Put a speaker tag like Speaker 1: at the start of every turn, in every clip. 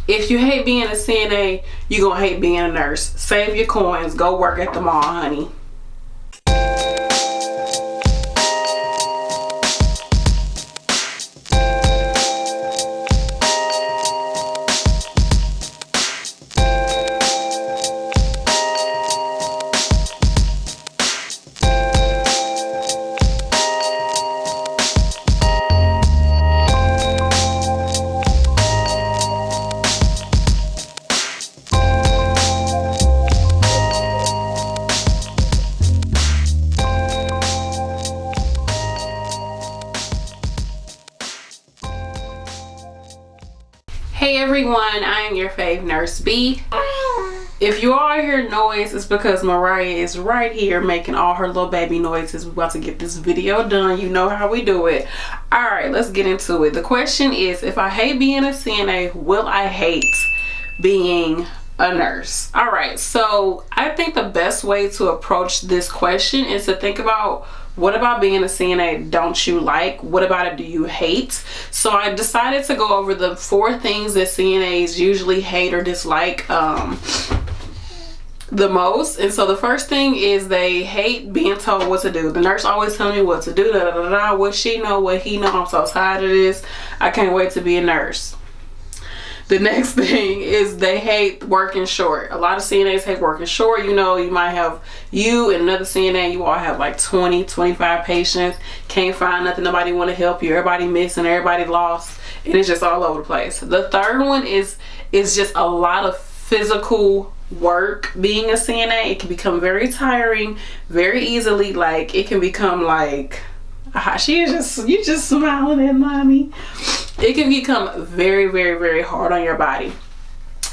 Speaker 1: If you hate being a CNA, you're gonna hate being a nurse. Save your coins, go work at the mall, honey. Hey everyone, I am your fave nurse B. If you all hear noise, it's because Mariah is right here making all her little baby noises. We're about to get this video done. You know how we do it. Alright, let's get into it. The question is, if I hate being a CNA, will I hate being a nurse? Alright, so I think the best way to approach this question is to think about, what about being a CNA don't you like? What about it do you hate? So I decided to go over the 4 things that CNAs usually hate or dislike the most. And so the first thing is they hate being told what to do. The nurse always telling me what to do, da, da, da, da, what she know, what he know. I'm so tired of this. I can't wait to be a nurse. The next thing is they hate working short. A lot of CNAs hate working short. You know, you might have you and another CNA, you all have like 20, 25 patients, can't find nothing, nobody want to help you, everybody missing, everybody lost, and it's just all over the place. The third one is just a lot of physical work. Being a CNA, it can become very tiring very easily. Like, it can become like, you just smiling at mommy. It can become very, very, very hard on your body.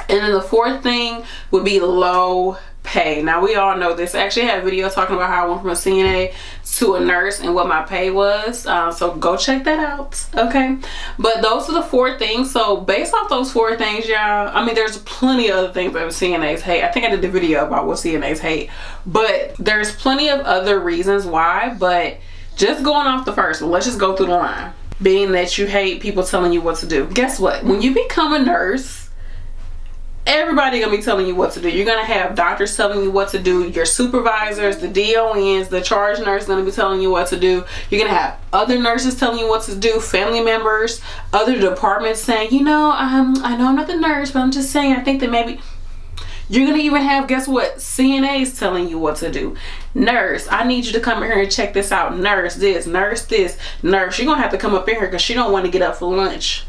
Speaker 1: And then the 4th thing would be low pay. Now, we all know this. I actually had a video talking about how I went from a CNA to a nurse and what my pay was. So go check that out, okay? But those are the 4 things. So based off those 4 things, y'all, I mean, there's plenty of other things that CNAs hate. I think I did the video about what CNAs hate. But there's plenty of other reasons why. But just going off the first one, let's just go through the line. Being that you hate people telling you what to do. Guess what? When you become a nurse, everybody gonna be telling you what to do. You're gonna have doctors telling you what to do, your supervisors, the DONs, the charge nurse gonna be telling you what to do. You're gonna have other nurses telling you what to do, family members, other departments saying, you know, I know I'm not the nurse, but I'm just saying, I think that maybe. You're gonna even have, guess what, CNAs telling you what to do. Nurse, I need you to come in here and check this out. Nurse this, nurse this, nurse. You're gonna have to come up in here because she don't want to get up for lunch.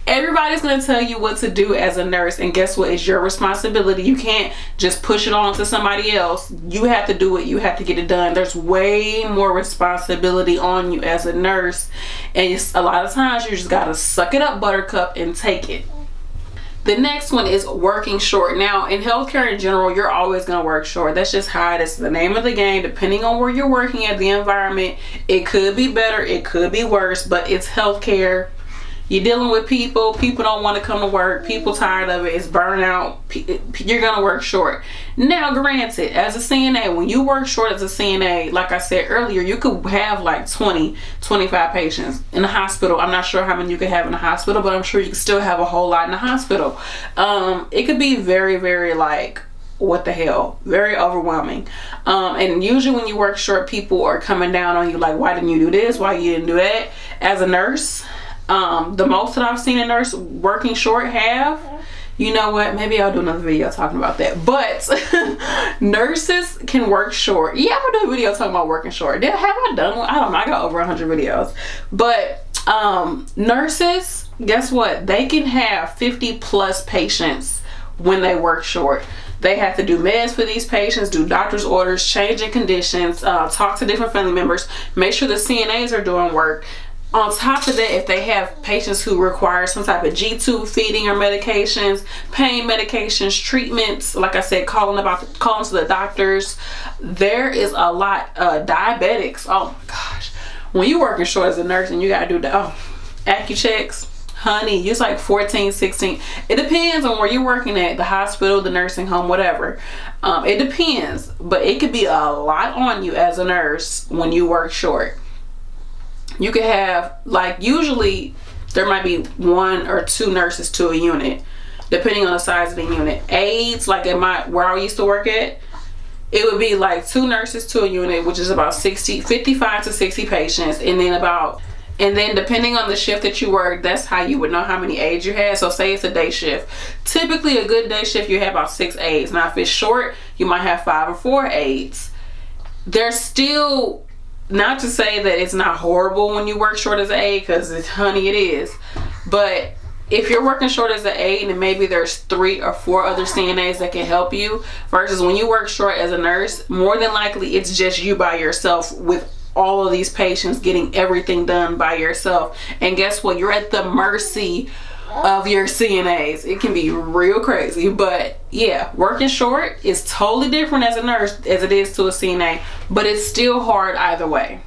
Speaker 1: Everybody's gonna tell you what to do as a nurse, and guess what? It's your responsibility. You can't just push it on to somebody else. You have to do it. You have to get it done. There's way more responsibility on you as a nurse, and it's, a lot of times you just gotta suck it up, buttercup, and take it. The next one is working short. Now, in healthcare in general, you're always going to work short. That's just how it is. The name of the game. Depending on where you're working at, the environment, it could be better, it could be worse, but it's healthcare. You're dealing with people. People don't want to come to work. People tired of it. It's burnout. You're going to work short. Now, granted, as a CNA, when you work short as a CNA, like I said earlier, you could have like 20, 25 patients in the hospital. I'm not sure how many you could have in the hospital, but I'm sure you could still have a whole lot in the hospital. It could be very, very like, what the hell, very overwhelming. And usually when you work short, people are coming down on you like, why didn't you do this? Why you didn't do that? As a nurse, the most that I've seen a nurse working short have, you know what, maybe I'll do another video talking about that, but nurses can work short. Yeah, I'm gonna do a video talking about working short. Have I done one? I don't know, I got over 100 videos. But nurses, guess what, they can have 50 plus patients when they work short. They have to do meds for these patients, do doctor's orders, changing conditions, talk to different family members, make sure the CNAs are doing work. On top of that, if they have patients who require some type of G-tube feeding or medications, pain medications, treatments, like I said, calling to the doctors, there is a lot. Diabetics, oh my gosh. When you're working short as a nurse and you gotta do the AccuChecks, honey, it's like 14, 16. It depends on where you're working at, the hospital, the nursing home, whatever. It depends, but it could be a lot on you as a nurse when you work short. You could have, like, usually there might be 1 or 2 nurses to a unit, depending on the size of the unit. Aides, like where I used to work at, it would be like 2 nurses to a unit, which is about 55 to 60 patients, and then depending on the shift that you work, that's how you would know how many aides you had. So say it's a day shift. Typically a good day shift, you have about 6 aides. Now if it's short, you might have 5 or 4 aides. There's still, not to say that it's not horrible when you work short as an aide, because honey, it is. But if you're working short as an aide and maybe there's 3 or 4 other CNAs that can help you, versus when you work short as a nurse, more than likely it's just you by yourself with all of these patients, getting everything done by yourself. And guess what? You're at the mercy of your CNAs. It can be real crazy. But yeah, working short is totally different as a nurse as it is to a CNA, but it's still hard either way.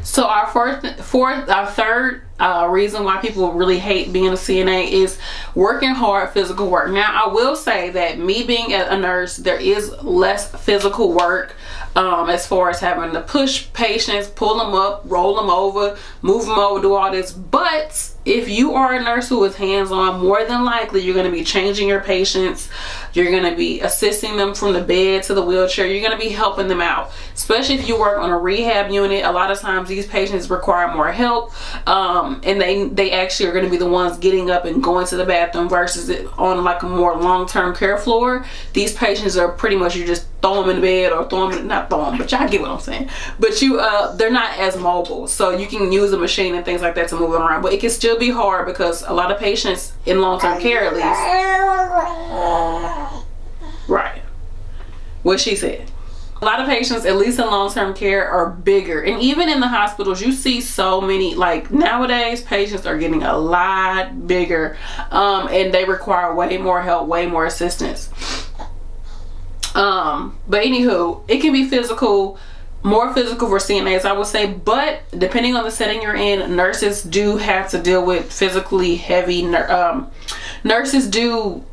Speaker 1: So our third reason why people really hate being a CNA is working hard physical work. Now I will say that me being a nurse, there is less physical work as far as having to push patients, pull them up, roll them over, move them over, do all this. But if you are a nurse who is hands-on, more than likely you're going to be changing your patients, you're going to be assisting them from the bed to the wheelchair, you're going to be helping them out. Especially if you work on a rehab unit, a lot of times these patients require more help, and they actually are going to be the ones getting up and going to the bathroom, versus on like a more long-term care floor. These patients are pretty much, you just throw them in the bed, or not throw them, but y'all get what I'm saying. But they're not as mobile, so you can use a machine and things like that to move them around. But it can still be hard because a lot of patients in long-term care, at least, right, what she said, a lot of patients, at least in long-term care, are bigger. And even in the hospitals, you see so many, like nowadays patients are getting a lot bigger, and they require way more help, way more assistance. But anywho, it can be physical, more physical for CNAs, I would say. But depending on the setting you're in, nurses do have to deal with physically heavy nurses do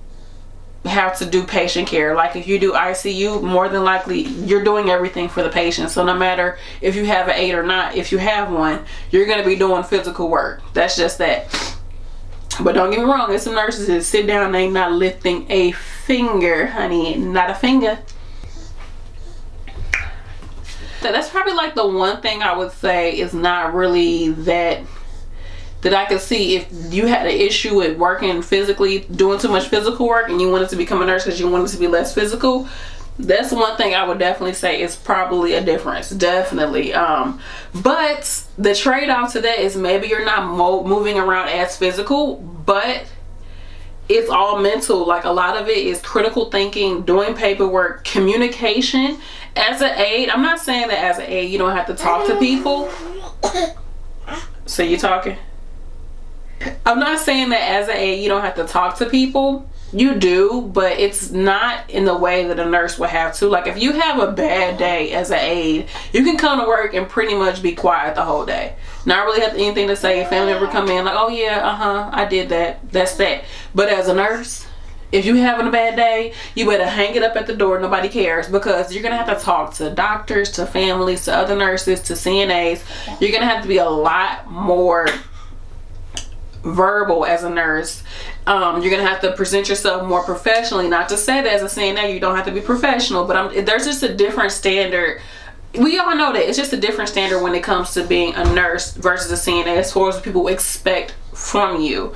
Speaker 1: have to do patient care. Like if you do ICU, more than likely you're doing everything for the patient. So no matter if you have an aide or not, if you have one, you're going to be doing physical work. That's just that. But don't get me wrong, there's some nurses that sit down, they not lifting a finger, honey, not a finger. So that's probably like the one thing I would say is not really that I could see. If you had an issue with working physically, doing too much physical work, and you wanted to become a nurse because you wanted to be less physical, that's one thing I would definitely say is probably a difference, definitely. But the trade-off to that is maybe you're not moving around as physical, but it's all mental. Like a lot of it is critical thinking, doing paperwork, communication. As an aide, I'm not saying that as an aide you don't have to talk to people. So you talking? I'm not saying that as an aide you don't have to talk to people. You do, but it's not in the way that a nurse would have to. Like if you have a bad day as an aide, you can come to work and pretty much be quiet the whole day. Not really have anything to say. A family member come in like, oh yeah, I did that. That's that. But as a nurse, if you having a bad day, you better hang it up at the door. Nobody cares, because you're going to have to talk to doctors, to families, to other nurses, to CNAs. You're going to have to be a lot more verbal as a nurse. You're gonna have to present yourself more professionally. Not to say that as a CNA you don't have to be professional, but there's just a different standard. We all know that it's just a different standard when it comes to being a nurse versus a CNA, as far as what people expect from you.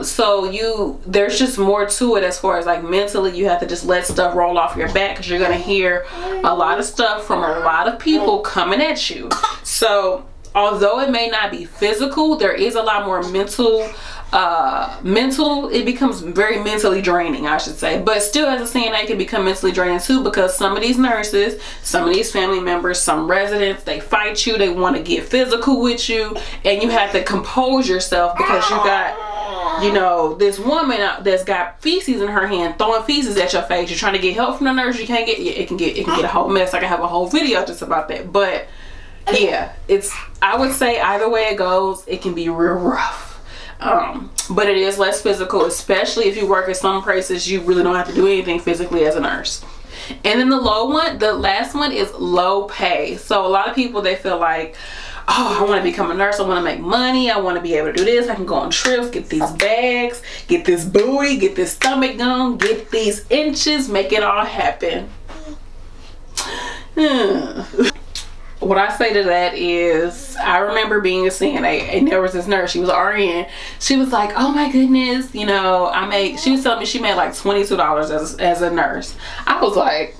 Speaker 1: So there's just more to it, as far as like mentally you have to just let stuff roll off your back, because you're gonna hear a lot of stuff from a lot of people coming at you. So although it may not be physical, there is a lot more mental. It becomes very mentally draining, I should say. But still, as a CNA, it can become mentally draining too, because some of these nurses, some of these family members, some residents, they fight you, they want to get physical with you, and you have to compose yourself because you got, you know, this woman that's got feces in her hand, throwing feces at your face. You're trying to get help from the nurse, you can't get, it can get a whole mess. I can have a whole video just about that. But yeah, I would say either way it goes, it can be real rough. But it is less physical, especially if you work at some places you really don't have to do anything physically as a nurse. And then the last one is low pay. So a lot of people, they feel like, oh, I want to become a nurse, I want to make money, I want to be able to do this, I can go on trips, get these bags, get this buoy, get this stomach gun, get these inches, make it all happen. What I say to that is, I remember being a CNA and there was this nurse, she was RN. She was like, oh my goodness, you know, she was telling me she made like $22 as a nurse. I was like,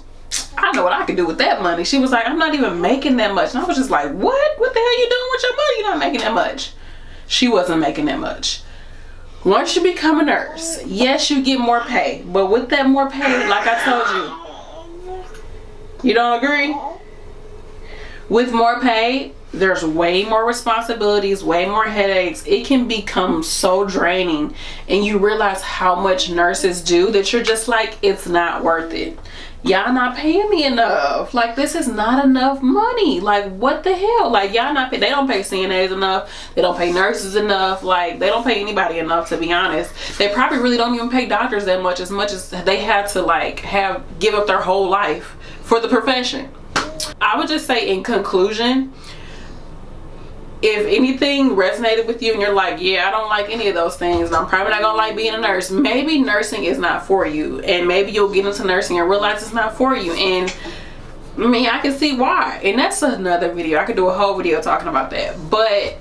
Speaker 1: I know what I could do with that money. She was like, I'm not even making that much. And I was just like, what? What the hell you doing with your money? You're not making that much. She wasn't making that much. Once you become a nurse, yes, you get more pay. But with that more pay, like I told you, you don't agree? With more pay, there's way more responsibilities, way more headaches. It can become so draining, and you realize how much nurses do that you're just like, it's not worth it. Y'all not paying me enough. Like, this is not enough money. Like, what the hell? Like, y'all not they don't pay CNAs enough. They don't pay nurses enough. Like, they don't pay anybody enough, to be honest. They probably really don't even pay doctors that much as they had to like give up their whole life for the profession. I would just say, in conclusion, if anything resonated with you and you're like, yeah, I don't like any of those things, and I'm probably not gonna like being a nurse, maybe nursing is not for you, and maybe you'll get into nursing and realize it's not for you. And I mean, I can see why, and that's another video. I could do a whole video talking about that. But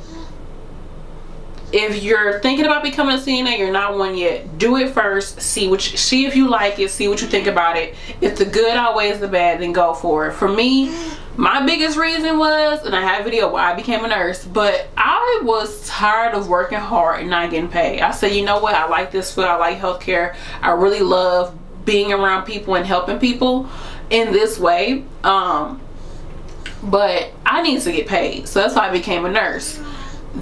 Speaker 1: if you're thinking about becoming a CNA, you're not one yet, do it first. See if you like it, see what you think about it. If the good outweighs the bad, then go for it. For me, my biggest reason was, and I have a video why I became a nurse, but I was tired of working hard and not getting paid. I said, you know what, I like this field, I like healthcare, I really love being around people and helping people in this way, but I need to get paid. So that's why I became a nurse.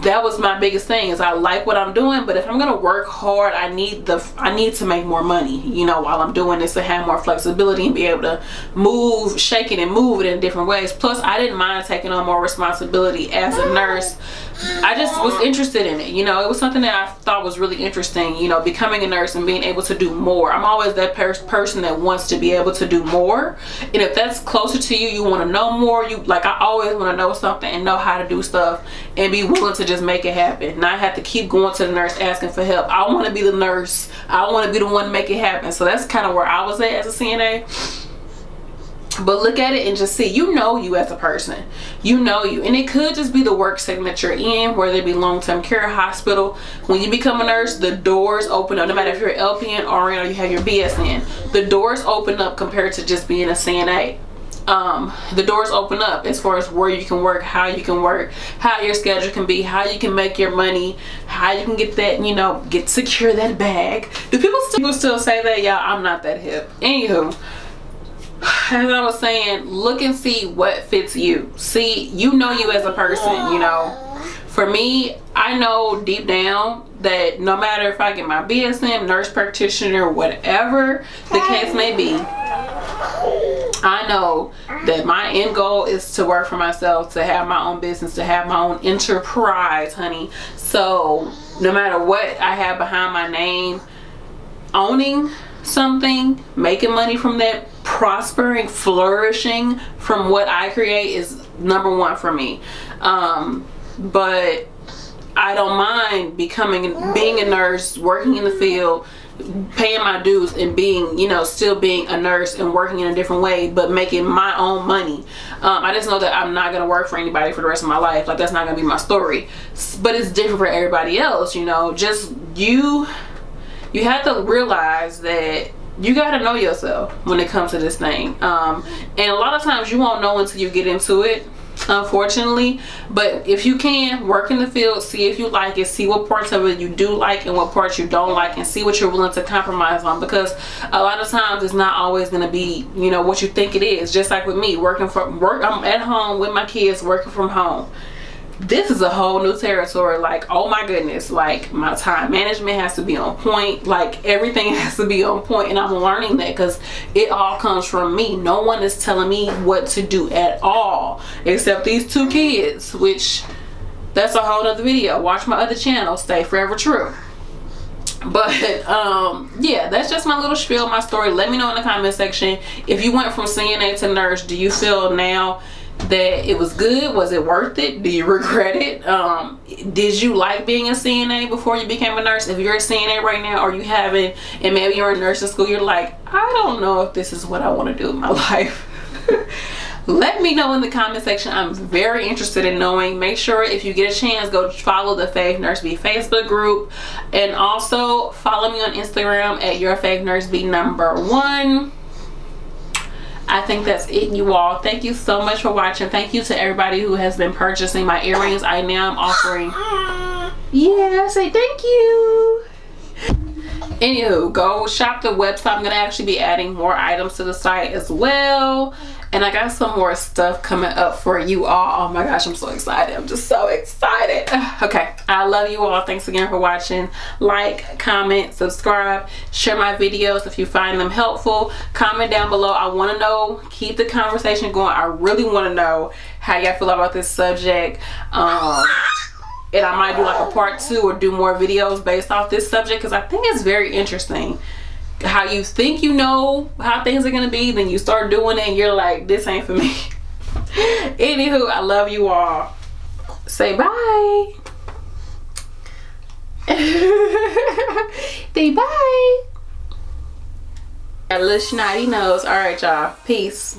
Speaker 1: That was my biggest thing, is I like what I'm doing, but if I'm gonna work hard, I need to make more money, you know, while I'm doing this, to have more flexibility and be able to move, shake it and move it in different ways. Plus, I didn't mind taking on more responsibility as a nurse. I just was interested in it, you know. It was something that I thought was really interesting, you know, becoming a nurse and being able to do more. I'm always that person that wants to be able to do more, and if that's closer to you, you want to know more. I always want to know something and know how to do stuff and be willing to just make it happen, not have to keep going to the nurse asking for help. I want to be the nurse. I want to be the one to make it happen. So that's kind of where I was at as a CNA. But look at it and just see, you know you as a person. You know you. And it could just be the work setting that you're in, whether it be long-term care, hospital. When you become a nurse, the doors open up. No matter if you're LPN, RN, or you have your BSN, the doors open up compared to just being a CNA. The doors open up as far as where you can work, how you can work, how your schedule can be, how you can make your money, how you can get that, you know, secure that bag. Do people still say that? Yeah, I'm not that hip. Anywho, as I was saying, look and see what fits you. See, you know you as a person, you know. For me, I know deep down that no matter if I get my BSM, nurse practitioner, whatever the case may be, I know that my end goal is to work for myself, to have my own business, to have my own enterprise, honey. So no matter what I have behind my name, owning something, making money from that, prospering, flourishing from what I create is number one for me. But I don't mind being a nurse, working in the field, paying my dues, and being, you know, still being a nurse and working in a different way, but making my own money. I just know that I'm not gonna work for anybody for the rest of my life. Like, that's not gonna be my story. But it's different for everybody else, you know. Just you have to realize that you gotta know yourself when it comes to this thing. And a lot of times you won't know until you get into it, unfortunately. But if you can, work in the field, see if you like it, see what parts of it you do like and what parts you don't like, and see what you're willing to compromise on, because a lot of times it's not always going to be, you know, what you think it is. Just like with me, I'm at home with my kids, working from home. This is a whole new territory. Like, oh my goodness, like, my time management has to be on point. Like, everything has to be on point, and I'm learning that because it all comes from me. No one is telling me what to do at all, except these two kids, which that's a whole other video. Watch my other channel, Stay Forever True. But yeah, that's just my little spiel, my story. Let me know in the comment section, if you went from CNA to nurse, do you feel now that it was good? Was it worth it? Do you regret it? Did you like being a CNA before you became a nurse? If you're a CNA right now, or you haven't, and maybe you're in nursing school, you're like, I don't know if this is what I want to do in my life. Let me know in the comment section. I'm very interested in knowing. Make sure if you get a chance, go follow the FavNurseB Facebook group, and also follow me on Instagram at YourFavNurseB1. I think that's it, you all. Thank you so much for watching. Thank you to everybody who has been purchasing my earrings. I now am offering, yeah, say thank you. Anywho, go shop the website. I'm gonna actually be adding more items to the site as well, and I got some more stuff coming up for you all. Oh my gosh, I'm so excited. I'm just so excited. Okay, I love you all. Thanks again for watching. Like, comment, subscribe, share my videos if you find them helpful. Comment down below. I want to know, keep the conversation going. I really want to know how y'all feel about this subject. And I might do like a part 2 or do more videos based off this subject, because I think it's very interesting how you think you know how things are gonna be, then you start doing it and you're like, this ain't for me. Anywho, I love you all. Say bye. Say bye. Got a little snotty nose. All right, y'all. Peace.